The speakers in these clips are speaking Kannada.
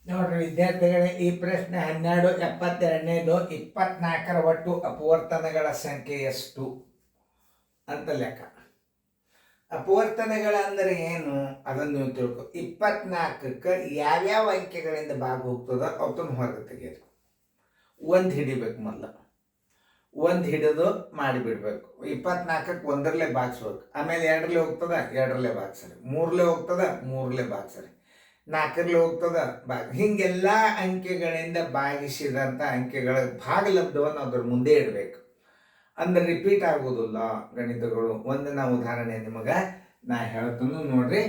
ನೋಡ್ರಿ ವಿದ್ಯಾರ್ಥಿಗಳೇ, ಈ ಪ್ರಶ್ನೆ 1272 24ರ ಒಟ್ಟು ಅಪವರ್ತನಗಳ ಸಂಖ್ಯೆ ಎಷ್ಟು ಅಂತ ಲೆಕ್ಕ. ಅಪವರ್ತನಗಳ ಅಂದರೆ ಏನು ಅದನ್ನು ನೀವು ತಿಳ್ಕೊ. 24ಕ್ಕೆ ಯಾವ್ಯಾವ ಅಂಕೆಗಳಿಂದ ಭಾಗ ಹೋಗ್ತದ ಅವತ್ತನ್ನು ಹೊರಗೆ ತೆಗೀರಿ. ಒಂದು ಹಿಡಿಬೇಕು, ಒಂದು ಹಿಡಿದು ಮಾಡಿಬಿಡ್ಬೇಕು. 24ಕ್ಕೆ ಒಂದರಲ್ಲೇ ಭಾಗಿಸ್ಬೇಕು. ಆಮೇಲೆ 2ರಲ್ಲೇ ಹೋಗ್ತದ, 2ರಲ್ಲೇ ಭಾಗಿಸ್ರಿ. 3ರಲ್ಲೇ ಹೋಗ್ತದ, 3ರಲ್ಲೇ ಭಾಗಿಸ್ರಿ. 4ರಲ್ಲೇ ಹೋಗ್ತದ, ಹಿಂಗೆಲ್ಲ ಅಂಕೆಗಳಿಂದ ಭಾಗಿಸಿದಂಥ ಅಂಕೆಗಳ ಭಾಗಲಬ್ಧವನ್ನು ಅದ್ರ ಮುಂದೆ ಇಡಬೇಕು. ಅಂದ್ರೆ ರಿಪೀಟ್ ಆಗೋದಿಲ್ಲ ಗಣಿತಗಳು. ಒಂದು ಉದಾಹರಣೆ ನಿಮಗೆ ನಾ ಹೇಳ್ತೀನಿ ನೋಡ್ರಿ.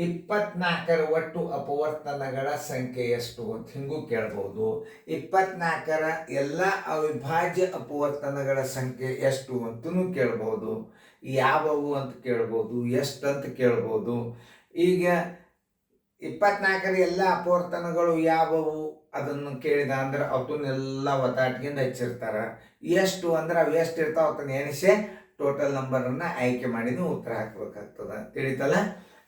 24ರ ಒಟ್ಟು ಅಪವರ್ತನಗಳ ಸಂಖ್ಯೆ ಎಷ್ಟು ಅಂತ ಹಿಂಗೂ ಕೇಳ್ಬೋದು. 24ರ ಎಲ್ಲ ಅವಿಭಾಜ್ಯ ಅಪವರ್ತನಗಳ ಸಂಖ್ಯೆ ಎಷ್ಟು ಅಂತಲೂ ಕೇಳ್ಬೋದು. ಯಾವುವು ಅಂತ ಕೇಳ್ಬೋದು, ಎಷ್ಟು ಅಂತ ಕೇಳ್ಬೋದು. ಈಗ 24ರ ಎಲ್ಲ ಅಪವರ್ತನಗಳು ಯಾವುವು ಅದನ್ನು ಕೇಳಿದ ಅಂದ್ರೆ ಅವನ್ನೆಲ್ಲ ಒತ್ತಾಟಿಗೆಂದು ಹಚ್ಚಿರ್ತಾರ. ಎಷ್ಟು ಅಂದ್ರೆ ಅವು ಎಷ್ಟು ಇರ್ತಾವ ಅವತ್ತನ್ನು ಎಣಿಸೆ ಟೋಟಲ್ ನಂಬರನ್ನು ಆಯ್ಕೆ ಮಾಡಿ ನೀವು ಉತ್ತರ ಹಾಕ್ಬೇಕಾಗ್ತದ. ತಿಳಿತಲ್ಲ?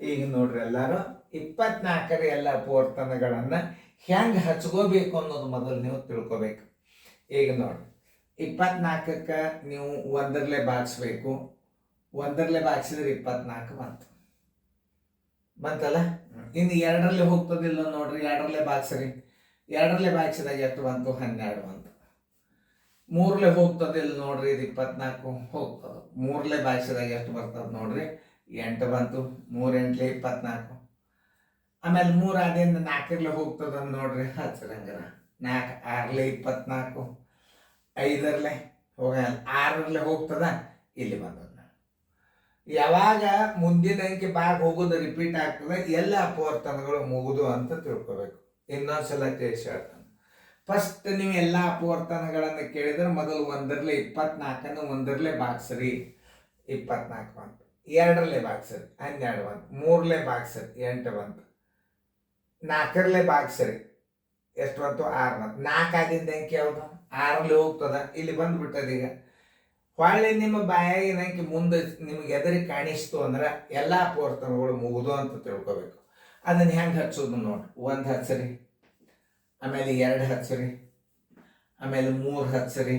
ಈಗ ನೋಡ್ರಿ ಎಲ್ಲರೂ 24ರ ಎಲ್ಲ ಅಪವರ್ತನಗಳನ್ನು ಹೆಂಗೆ ಹಚ್ಕೋಬೇಕು ಅನ್ನೋದು ಮೊದಲು ನೀವು ತಿಳ್ಕೊಬೇಕು. ಈಗ ನೋಡ್ರಿ, 24ಕ್ಕೆ ನೀವು ಒಂದರಲ್ಲೇ ಭಾಗಿಸ್ಬೇಕು. ಒಂದರಲ್ಲೇ ಭಾಗಿಸಿದ್ರೆ 24 ಬಂತಲ್ಲ. ಇನ್ನು 2ರಲ್ಲೇ ಹೋಗ್ತದಿಲ್ಲ ನೋಡ್ರಿ, 2ರಲ್ಲೇ ಭಾಗಿಸ್ರಿ. 2ರಲ್ಲೇ ಭಾಗಿಸಿದಾಗ ಎಷ್ಟು ಬಂತು? 12 ಬಂತು. 3ರಲ್ಲೇ ಹೋಗ್ತದಿಲ್ಲ ನೋಡ್ರಿ, ಇದು 24 ಹೋಗ್ತದೆ. 3ರಲ್ಲೇ ಭಾಗಿಸಿದಾಗ ಎಷ್ಟು ಬರ್ತದೆ ನೋಡ್ರಿ? 8 ಬಂತು. 3 8 24. ಆಮೇಲೆ 3 ಆದಿಂದ 4ರಲ್ಲೇ ಹೋಗ್ತದ ನೋಡ್ರಿ, ಹಚ್ಚಿರಂಗರ 4 6 24. 5ರಲ್ಲೇ ಹೋಗಲ್ಲ, 6ರಲ್ಲೇ ಹೋಗ್ತದ, ಇಲ್ಲಿ ಬಂದದ. ಯಾವಾಗ ಮುಂದಿನ ಅಂಕೆ ಭಾಗ ಹೋಗೋದು ರಿಪೀಟ್ ಆಗ್ತದೆ, ಎಲ್ಲ ಅಪವರ್ತನಗಳು ಮುಗುದು ಅಂತ ತಿಳ್ಕೊಬೇಕು. ಇನ್ನೊಂದ್ಸಲ ತಿಳಿಸಿ ಹೇಳ್ತಾನೆ. ಫಸ್ಟ್ ನೀವು ಎಲ್ಲ ಅಪವರ್ತನಗಳನ್ನು ಕೇಳಿದ್ರೆ ಮೊದಲು ಒಂದರಲ್ಲೇ 24 ಒಂದರಲ್ಲೇ ಭಾಗಿಸ್ರಿ, 24 ಬಂತು. 2ರಲ್ಲೇ ಭಾಗಿಸ್ರಿ, 12 ಬಂತು. 3ರಲ್ಲೇ ಭಾಗಿಸ್ರಿ, 8 ಬಂತು. 4ರಲ್ಲೇ ಭಾಗಿಸ್ರಿ, ಎಷ್ಟು ಬಂತು? 6 ಬಂತು. 4 ಆಗಿದ್ದ ಅಂಕೆ ಯಾವುದು? 6ರಲ್ಲೇ ಹೋಗ್ತದ, ಇಲ್ಲಿ ಬಂದ್ಬಿಟ್ಟದ. ಈಗ ಹೊಳ್ಳಿ ನಿಮ್ಮ ಬಾಯಾಗಿನ ಅಂಕೆ ಮುಂದೆ ನಿಮಗೆ ಎದುರಿಗೆ ಕಾಣಿಸ್ತು ಅಂದ್ರೆ ಎಲ್ಲ ಅಪವರ್ತನಗಳು ಮುಗಿದು ಅಂತ ತಿಳ್ಕೊಬೇಕು. ಅದನ್ನು ಹೆಂಗೆ ಹಚ್ಚೋದು ನೋಡಿ. 1 ಹಚ್ಚಿರಿ, ಆಮೇಲೆ 2 ಹಚ್ಚಿರಿ, ಆಮೇಲೆ 3 ಹಚ್ಚಿರಿ,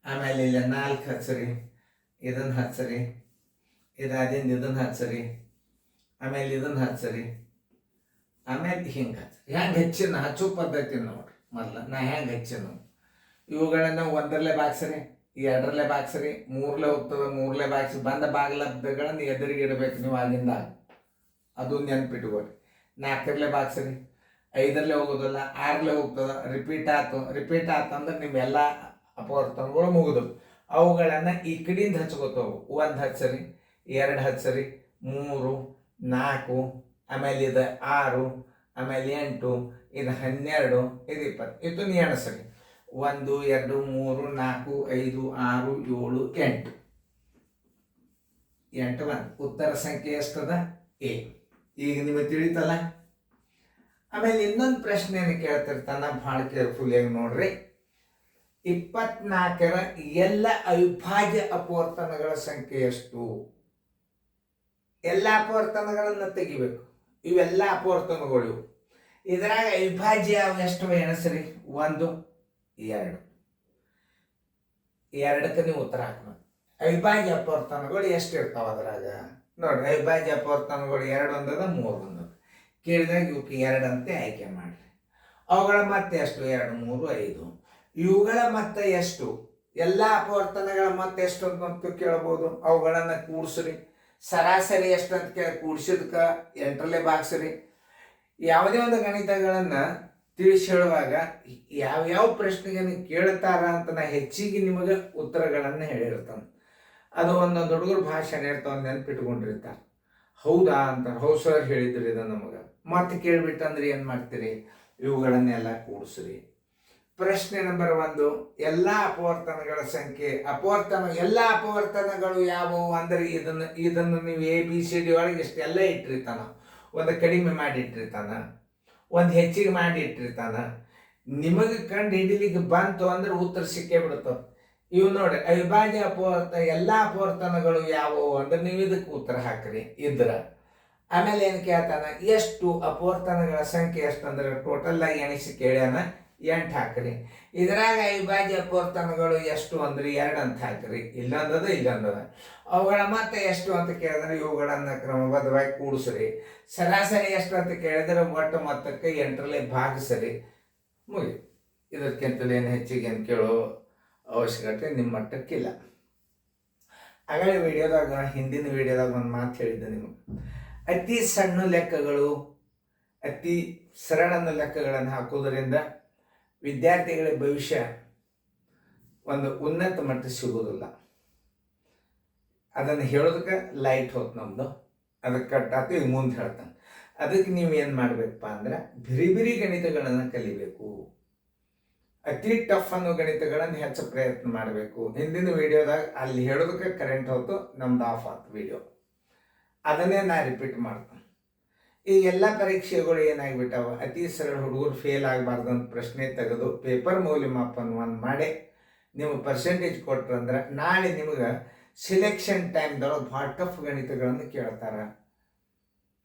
ಆಮೇಲೆ ಇಲ್ಲ 4 ಹಚ್ಚಿರಿ, ಇದನ್ನು ಹಚ್ಚಿರಿ, ಇದಾದಿಂದ ಇದನ್ನು ಹಚ್ಚಿರಿ, ಆಮೇಲೆ ಇದನ್ನು ಹಚ್ಚಿರಿ, ಆಮೇಲೆ ಹಿಂಗೆ ಹಚ್ಚಿರಿ. ಹೆಂಗೆ ಹೆಚ್ಚಿನ ಹಚ್ಚೋ ಪದ್ಧತಿ ನೋಡ್ರಿ. ಮೊದಲು ನಾ ಹೆಂಗೆ ಹೆಚ್ಚಿನ ಇವುಗಳನ್ನು ಒಂದರಲ್ಲೇ ಭಾಗಿಸ್ರಿ, 2ರಲ್ಲೇ ಭಾಗಿಸ್ರಿ, 3ರಲ್ಲೇ ಹೋಗ್ತದೆ, 3ರಲ್ಲೇ ಭಾಗಿಸಿ ಬಂದ ಭಾಗಲಬ್ಧಗಳನ್ನು ಎದುರಿಗೆ ಇಡಬೇಕು ನೀವು ಆಗಿಂದ. ಅದು ನೆನ್ಪಿಟ್ಕೊಳ್ರಿ. 4ರಲ್ಲೇ ಭಾಗಿಸ್ರಿ, 5ರಲ್ಲೇ ಹೋಗೋದಿಲ್ಲ, 6ರಲ್ಲೇ ಹೋಗ್ತದೆ, ರಿಪೀಟ್ ಆಯ್ತು ಅಂದ್ರೆ ನಿಮ್ಮೆಲ್ಲ ಅಪವರ್ತನಗಳು ಮುಗಿದು ಅವುಗಳನ್ನು ಈ ಕಡೆಯಿಂದ ಹಚ್ಕೋತಾವು. 1 ಹಚ್ಚಿರಿ, 2 ಹಚ್ಚಿರಿ, 3 4, ಆಮೇಲೆ ಇದು 6, ಆಮೇಲೆ 8, ಇದು 12, ಇದು 20. ಇದು ಎಣಿಸ್ರಿ. 1 2 3 4 5 6 7 8. 8 ಬಂತು. ಉತ್ತರ ಸಂಖ್ಯೆ ಎಷ್ಟದ? ಎ. ಈಗ ನಿಮಗೆ ತಿಳಿತಲ್ಲ. ಆಮೇಲೆ ಇನ್ನೊಂದು ಪ್ರಶ್ನೆಯನ್ನು ಕೇಳ್ತಿರ್ತಾನ, ಭಾಳ ಕೇರ್ಫುಲ್ಲಾಗಿ ನೋಡ್ರಿ. 24ರ ಎಲ್ಲ ಅವಿಭಾಜ್ಯ ಅಪವರ್ತನಗಳ ಸಂಖ್ಯೆ ಎಷ್ಟು? ಎಲ್ಲ ಅಪವರ್ತನಗಳನ್ನು ತೆಗಿಬೇಕು. ಇವೆಲ್ಲ ಅಪವರ್ತನಗಳು ಇದರಾಗ ಅವಿಭಾಜ್ಯ ಎಷ್ಟು ಎಣಿಸ್ರಿ? 1 2. 2ಕ್ಕೆ ನೀವು ಉತ್ತರ ಹಾಕಬೇಕು. ಅವಿಭಾಜ್ಯ ಅಪವರ್ತನಗಳು ಎಷ್ಟು ಇರ್ತಾವ ಅದ್ರಾಗ ನೋಡ್ರಿ. ಅವಿಭಾಜ್ಯ ಅಪವರ್ತನಗಳು 2 ಒಂದದ, 3 ಒಂದದ. ಕೇಳಿದಾಗ ಇವಕ್ಕೆ 2 ಅಂತೆ ಆಯ್ಕೆ ಮಾಡ್ರಿ. ಅವುಗಳ ಮತ್ತೆ ಎಷ್ಟು? 2 3 5. ಇವುಗಳ ಮತ್ತೆ ಎಷ್ಟು? ಎಲ್ಲ ಅಪವರ್ತನಗಳ ಮತ್ತೆ ಎಷ್ಟು ಅಂತ ಕೇಳ್ಬೋದು. ಅವುಗಳನ್ನು ಕೂಡಿಸ್ರಿ. ಸರಾಸರಿ ಎಷ್ಟು ಅಂತ ಕೇಳಿ ಕೂಡಿಸಿದ್ಕೆ 8ರಲ್ಲೇ ಭಾಗಿಸ್ರಿ. ಯಾವುದೇ ಒಂದು ಗಣಿತಗಳನ್ನು ತಿಳಿಸಿ ಹೇಳುವಾಗ ಯಾವ್ಯಾವ ಪ್ರಶ್ನೆಗೆ ಕೇಳ್ತಾರ ಅಂತ ನಾ ಹೆಚ್ಚಿಗೆ ನಿಮಗೆ ಉತ್ತರಗಳನ್ನು ಹೇಳಿರ್ತಾನೆ. ಅದು ಒಂದೊಂದು ಹುಡುಗರು ಭಾಷೆನೇ ಇರ್ತಾವ, ನೆನ್ಪಿಟ್ಕೊಂಡಿರ್ತಾರೆ. ಹೌದಾ ಅಂತಾರೆ, ಹೌದು ಸರ್ ಹೇಳಿದ್ರಿ ಇದು ನಮಗೆ. ಮತ್ತೆ ಕೇಳ್ಬಿಟ್ಟಂದ್ರೆ ಏನು ಮಾಡ್ತೀರಿ? ಇವುಗಳನ್ನೆಲ್ಲ ಕೂಡಿಸ್ರಿ. ಪ್ರಶ್ನೆ ನಂಬರ್ 1, ಎಲ್ಲ ಅಪವರ್ತನಗಳ ಸಂಖ್ಯೆ. ಎಲ್ಲ ಅಪವರ್ತನಗಳು ಯಾವುವು ಅಂದ್ರೆ ಇದನ್ನು ನೀವು ABCD ಒಳಗೆ ಇಷ್ಟೆಲ್ಲ ಇಟ್ಟಿರ್ತಾನ. ಒಂದು ಕಡಿಮೆ ಮಾಡಿ ಇಟ್ಟಿರ್ತಾನ, ಒಂದು ಹೆಚ್ಚಿಗೆ ಮಾಡಿ ಇಟ್ಟಿರ್ತಾನ. ನಿಮಗೆ ಕಂಡು ಹಿಡಿಲಿಕ್ಕೆ ಬಂತು ಅಂದ್ರೆ ಉತ್ತರ ಸಿಕ್ಕೇ ಬಿಡ್ತದೆ. ಇವು ನೋಡಿ, ಅವಿಭಾಜ್ಯ ಎಲ್ಲ ಅಪವರ್ತನಗಳು ಯಾವುವು ಅಂದ್ರೆ ನೀವು ಇದಕ್ಕೆ ಉತ್ತರ ಹಾಕ್ರಿ. ಇದ್ರ ಆಮೇಲೆ ಏನು ಕೇಳ್ತಾನ, ಎಷ್ಟು ಅಪವರ್ತನಗಳ ಸಂಖ್ಯೆ ಎಷ್ಟು ಅಂದ್ರೆ ಟೋಟಲ್ ಆಗಿ ಎಣಿಸಿ ಕೇಳ್ಯಾನ, 8 ಹಾಕ್ರಿ. ಇದ್ರಾಗ ಅವಿಭಾಜ್ಯ ಅಪವರ್ತನಗಳು ಎಷ್ಟು ಅಂದ್ರೆ 2 ಅಂತ ಹಾಕ್ರಿ. ಇಲ್ಲೊಂದದ ಅವುಗಳ ಮೊತ್ತ ಎಷ್ಟು ಅಂತ ಕೇಳಿದ್ರೆ ಇವುಗಳನ್ನ ಕ್ರಮಬದ್ಧವಾಗಿ ಕೂಡಿಸ್ರಿ. ಸರಾಸರಿ ಎಷ್ಟು ಅಂತ ಕೇಳಿದ್ರೆ ಒಟ್ಟು ಮೊತ್ತಕ್ಕೆ 8ರಲ್ಲಿ ಭಾಗಿಸ್ರಿ, ಮುಗಿ. ಇದಕ್ಕಿಂತಲೂ ಏನು ಹೆಚ್ಚಿಗೆ ಏನು ಕೇಳೋ ಅವಶ್ಯಕತೆ ನಿಮ್ಮ ಮಟ್ಟಕ್ಕಿಲ್ಲ. ಆಗಲೇ ಹಿಂದಿನ ವಿಡಿಯೋದಾಗ ಒಂದು ಮಾತು ಹೇಳಿದ್ದೆ ನಿಮಗೆ, ಅತಿ ಸಣ್ಣ ಲೆಕ್ಕಗಳು, ಅತಿ ಸರಳ ಲೆಕ್ಕಗಳನ್ನು ಹಾಕೋದ್ರಿಂದ ವಿದ್ಯಾರ್ಥಿಗಳ ಭವಿಷ್ಯ ಒಂದು ಉನ್ನತ ಮಟ್ಟ ಸಿಗೋದಿಲ್ಲ. ಅದನ್ನು ಹೇಳೋದಕ್ಕೆ ಲೈಟ್ ಹೋತ್ ನಮ್ಮದು, ಅದಕ್ಕೆ ಕಟ್ಟಾತು. ಈಗ ಮುಂದೆ ಹೇಳ್ತಾನೆ. ಅದಕ್ಕೆ ನೀವು ಏನು ಮಾಡಬೇಕಪ್ಪ ಅಂದ್ರೆ ಬಿರಿ ಗಣಿತಗಳನ್ನು ಕಲಿಬೇಕು. ಅತಿ ಟಫ್ ಅನ್ನೋ ಗಣಿತಗಳನ್ನು ಹೆಚ್ಚು ಪ್ರಯತ್ನ ಮಾಡಬೇಕು. ಹಿಂದಿನ ವಿಡಿಯೋದಾಗ ಅಲ್ಲಿ ಹೇಳೋದಕ್ಕೆ ಕರೆಂಟ್ ಹೋತು, ನಮ್ದು ಆಫ್ ಆಯ್ತು ವಿಡಿಯೋ. ಅದನ್ನೇ ನಾ ರಿಪೀಟ್ ಮಾಡ್ತೇನೆ. ಈ ಎಲ್ಲ ಪರೀಕ್ಷೆಗಳು ಏನಾಗ್ಬಿಟ್ಟಾವ, ಅತಿ ಸರಳ ಹುಡುಗರು ಫೇಲ್ ಆಗಬಾರ್ದು ಅಂತ ಪ್ರಶ್ನೆ ತೆಗೆದು ಪೇಪರ್ ಮೌಲ್ಯಮಾಪನವನ್ನು ಮಾಡಿ ನೀವು ಪರ್ಸೆಂಟೇಜ್ ಕೊಟ್ರಂದ್ರೆ ನಾಳೆ ನಿಮಗೆ ಸಿಲೆಕ್ಷನ್ ಟೈಮ್ದೊಳಗೆ ಭಾಳ ಟಫ್ ಗಣಿತಗಳನ್ನು ಕೇಳ್ತಾರೆ.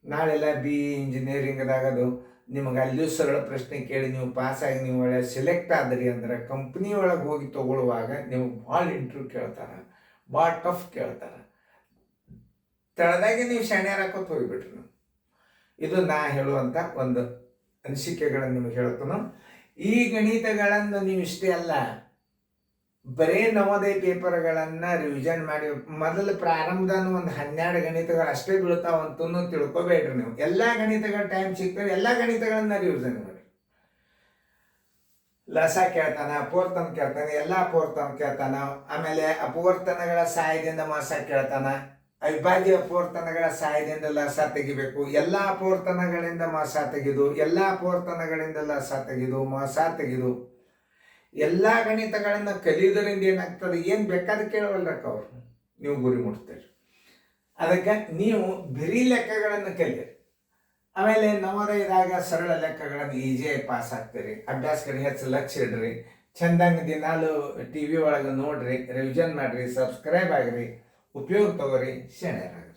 ನಾಳೆಲ್ಲ ಇಂಜಿನಿಯರಿಂಗ್ದಾಗದು ನಿಮಗೆ ಅಲ್ಲಿಯೂ ಸರಳ ಪ್ರಶ್ನೆ ಕೇಳಿ ನೀವು ಪಾಸಾಗಿ ನೀವು ಒಳ್ಳೆ ಸೆಲೆಕ್ಟ್ ಆದ್ರಿ ಅಂದ್ರೆ ಕಂಪ್ನಿ ಒಳಗೆ ಹೋಗಿ ತೊಗೊಳ್ಳುವಾಗ ನಿಮಗೆ ಭಾಳ ಇಂಟರ್ವ್ಯೂ ಕೇಳ್ತಾರೆ, ಭಾಳ ಟಫ್ ಕೇಳ್ತಾರೆ. ತಳದಾಗೆ ನೀವು ಶಾಣ್ಯಾರ ಹಾಕೋತ ಹೋಗಿಬಿಟ್ರಿ ನೀವು. ಇದು ನಾ ಹೇಳುವಂಥ ಒಂದು ಅನಿಸಿಕೆಗಳನ್ನು ನಿಮಗೆ ಹೇಳ್ತಾನೆ. ಈ ಗಣಿತಗಳನ್ನು ನೀವು ಇಷ್ಟೇ ಅಲ್ಲ, ಬರೇ ನವೋದಯ ಪೇಪರ್ಗಳನ್ನು ರಿವಿಷನ್ ಮಾಡಿ ಮೊದಲು ಪ್ರಾರಂಭದನ್ನು ಒಂದು 12 ಗಣಿತಗಳು ಅಷ್ಟೇ ಬೀಳ್ತಾವಂತೂ ತಿಳ್ಕೊಬೇಡ್ರಿ ನೀವು. ಎಲ್ಲ ಗಣಿತಗಳ ಟೈಮ್ ಸಿಗ್ತವೆ, ಎಲ್ಲ ಗಣಿತಗಳನ್ನ ರಿವಿಷನ್ ಮಾಡಿ. ಲಸ ಕೇಳ್ತಾನ, ಅಪವರ್ತನ ಕೇಳ್ತಾನೆ, ಎಲ್ಲ ಅಪವರ್ತನ ಕೇಳ್ತಾನ. ಆಮೇಲೆ ಅಪವರ್ತನಗಳ ಸಹಾಯದಿಂದ ಮಾಸ ಕೇಳ್ತಾನ. ಅವಿಭಾಜ್ಯ ಅಪವರ್ತನಗಳ ಸಹಾಯದಿಂದ ಲಸ ತೆಗಿಬೇಕು. ಎಲ್ಲ ಅಪವರ್ತನಗಳಿಂದ ಮಾಸ ತೆಗೆದು, ಎಲ್ಲ ಅಪವರ್ತನಗಳಿಂದ ಲಸ ತೆಗೆದು, ಮಾಸ ತೆಗೆದು ಎಲ್ಲ ಗಣಿತಗಳನ್ನು ಕಲಿಯೋದರಿಂದ ಏನಾಗ್ತದೆ, ಏನು ಬೇಕಾದ ಕೇಳವಲ್ರಕ್ಕ ಅವರು, ನೀವು ಗುರಿ ಮುಟ್ತೀರಿ. ಅದಕ್ಕೆ ನೀವು ಬಿರಿ ಲೆಕ್ಕಗಳನ್ನು ಕಲಿಯಿರಿ. ಆಮೇಲೆ ನವೋದಯದಾಗ ಸರಳ ಲೆಕ್ಕಗಳನ್ನು ಈಜಿಯಾಗಿ ಪಾಸ್ ಆಗ್ತೀರಿ. ಅಭ್ಯಾಸ ಕಡೆ ಹೆಚ್ಚು ಲಕ್ಷ್ಯ ಇಡ್ರಿ. ಚಂದಂಗೆ ದಿನಾಲು TV ಒಳಗೆ ನೋಡ್ರಿ, ರಿವಿಷನ್ ಮಾಡಿರಿ, ಸಬ್ಸ್ಕ್ರೈಬ್ ಆಗಿರಿ, ಉಪಯೋಗ ತಗೋರಿ, ಶೇಣರಾಗ್ರಿ.